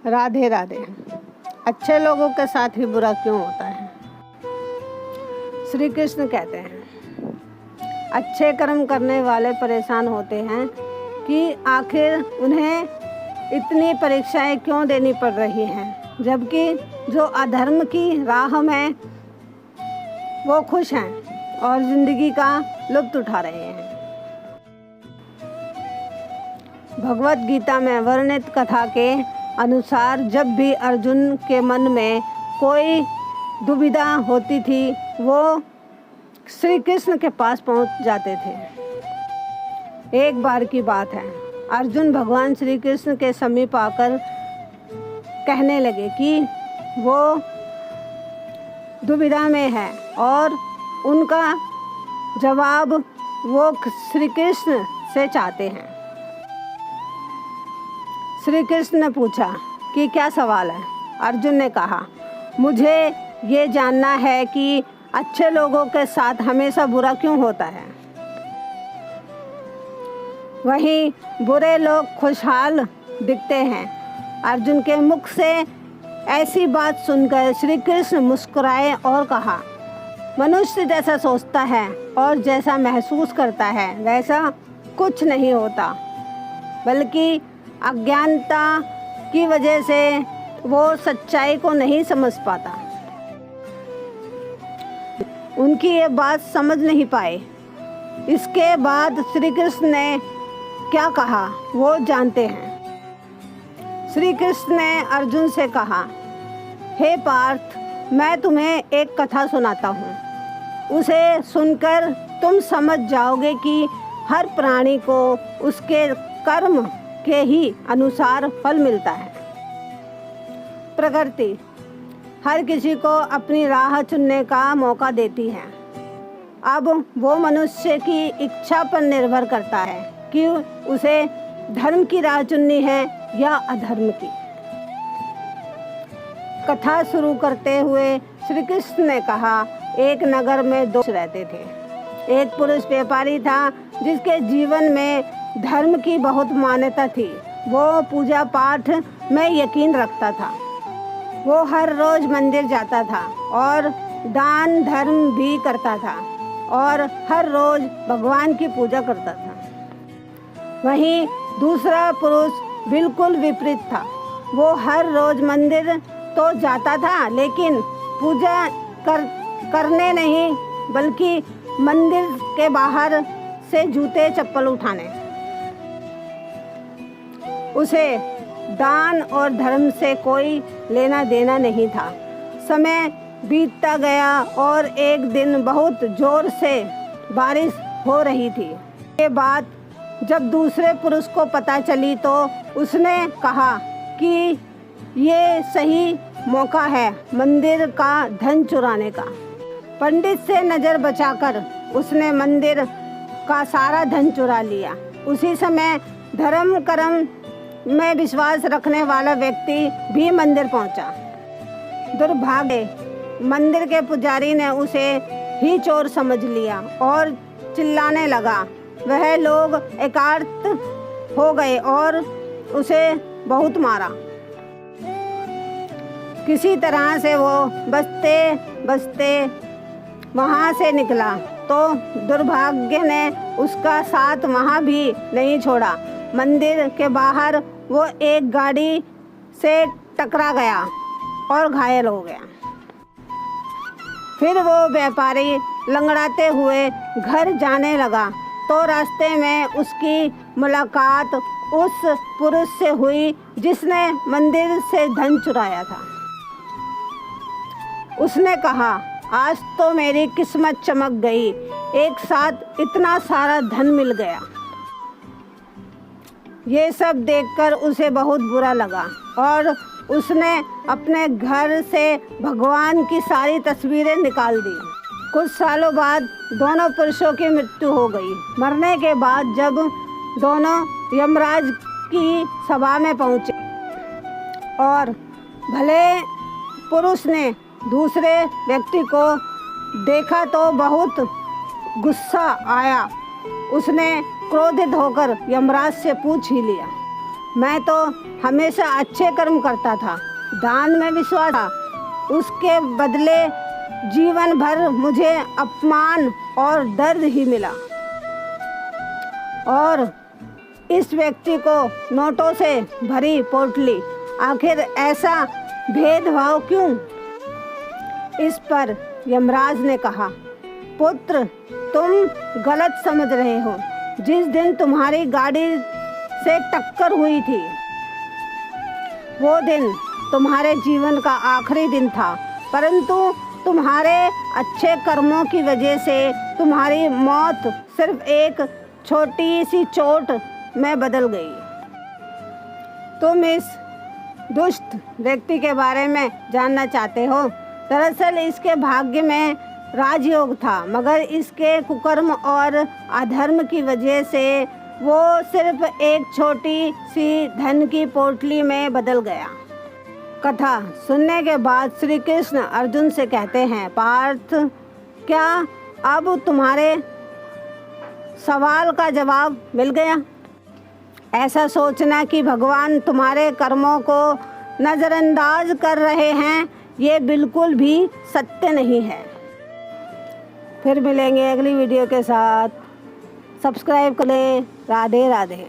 राधे राधे। अच्छे लोगों के साथ ही बुरा क्यों होता है? श्री कृष्ण कहते हैं, अच्छे कर्म करने वाले परेशान होते हैं कि आखिर उन्हें इतनी परीक्षाएं क्यों देनी पड़ रही हैं, जबकि जो अधर्म की राह में वो खुश हैं और जिंदगी का लुत्फ उठा रहे हैं। भगवत गीता में वर्णित कथा के अनुसार जब भी अर्जुन के मन में कोई दुविधा होती थी, वो श्री कृष्ण के पास पहुंच जाते थे। एक बार की बात है, अर्जुन भगवान श्री कृष्ण के समीप आकर कहने लगे कि वो दुविधा में है और उनका जवाब वो श्री कृष्ण से चाहते हैं। श्री कृष्ण ने पूछा कि क्या सवाल है? अर्जुन ने कहा, मुझे ये जानना है कि अच्छे लोगों के साथ हमेशा बुरा क्यों होता है, वहीं बुरे लोग खुशहाल दिखते हैं। अर्जुन के मुख से ऐसी बात सुनकर श्री कृष्ण मुस्कुराए और कहा, मनुष्य जैसा सोचता है और जैसा महसूस करता है वैसा कुछ नहीं होता, बल्कि अज्ञानता की वजह से वो सच्चाई को नहीं समझ पाता। उनकी ये बात समझ नहीं पाए। इसके बाद श्री कृष्ण ने क्या कहा वो जानते हैं। श्री कृष्ण ने अर्जुन से कहा, हे पार्थ, मैं तुम्हें एक कथा सुनाता हूँ। उसे सुनकर तुम समझ जाओगे कि हर प्राणी को उसके कर्म के ही अनुसार फल मिलता है। प्रकृति हर किसी को अपनी राह चुनने का मौका देती है। अब वो मनुष्य की इच्छा पर निर्भर करता है कि उसे धर्म की राह चुननी है या अधर्म की। कथा शुरू करते हुए श्री कृष्ण ने कहा, एक नगर में दो रहते थे। एक पुरुष व्यापारी था जिसके जीवन में धर्म की बहुत मान्यता थी। वो पूजा पाठ में यकीन रखता था। वो हर रोज मंदिर जाता था और दान धर्म भी करता था और हर रोज भगवान की पूजा करता था। वहीं दूसरा पुरुष बिल्कुल विपरीत था। वो हर रोज मंदिर तो जाता था, लेकिन पूजा करने नहीं, बल्कि मंदिर के बाहर से जूते चप्पल उठाने। उसे दान और धर्म से कोई लेना देना नहीं था। समय बीतता गया और एक दिन बहुत जोर से बारिश हो रही थी। ये बात जब दूसरे पुरुष को पता चली तो उसने कहा कि ये सही मौका है मंदिर का धन चुराने का। पंडित से नज़र बचाकर उसने मंदिर का सारा धन चुरा लिया। उसी समय धर्म कर्म में विश्वास रखने वाला व्यक्ति भी मंदिर पहुंचा। दुर्भाग्य मंदिर के पुजारी ने उसे ही चोर समझ लिया और चिल्लाने लगा। वह लोग एकांत हो गए और उसे बहुत मारा। किसी तरह से वो बचते बचते वहाँ से निकला तो दुर्भाग्य ने उसका साथ वहाँ भी नहीं छोड़ा। मंदिर के बाहर वो एक गाड़ी से टकरा गया और घायल हो गया। फिर वो व्यापारी लंगड़ाते हुए घर जाने लगा तो रास्ते में उसकी मुलाकात उस पुरुष से हुई जिसने मंदिर से धन चुराया था। उसने कहा, आज तो मेरी किस्मत चमक गई, एक साथ इतना सारा धन मिल गया। ये सब देखकर उसे बहुत बुरा लगा और उसने अपने घर से भगवान की सारी तस्वीरें निकाल दी। कुछ सालों बाद दोनों पुरुषों की मृत्यु हो गई। मरने के बाद जब दोनों यमराज की सभा में पहुँचे और भले पुरुष ने दूसरे व्यक्ति को देखा तो बहुत गुस्सा आया। उसने क्रोधित होकर यमराज से पूछ ही लिया, मैं तो हमेशा अच्छे कर्म करता था, दान में विश्वास था, उसके बदले जीवन भर मुझे अपमान और दर्द ही मिला। और इस व्यक्ति को नोटों से भरी पोटली, आखिर ऐसा भेदभाव क्यों? इस पर यमराज ने कहा, पुत्र, तुम गलत समझ रहे हो। जिस दिन तुम्हारी गाड़ी से टक्कर हुई थी, वो दिन तुम्हारे जीवन का आखिरी दिन था, परंतु तुम्हारे अच्छे कर्मों की वजह से तुम्हारी मौत सिर्फ एक छोटी सी चोट में बदल गई। तुम इस दुष्ट व्यक्ति के बारे में जानना चाहते हो? दरअसल इसके भाग्य में राजयोग था, मगर इसके कुकर्म और अधर्म की वजह से वो सिर्फ एक छोटी सी धन की पोटली में बदल गया। कथा सुनने के बाद श्री कृष्ण अर्जुन से कहते हैं, पार्थ, क्या अब तुम्हारे सवाल का जवाब मिल गया? ऐसा सोचना कि भगवान तुम्हारे कर्मों को नज़रअंदाज कर रहे हैं, ये बिल्कुल भी सत्य नहीं है। फिर मिलेंगे अगली वीडियो के साथ। सब्सक्राइब करें। राधे राधे।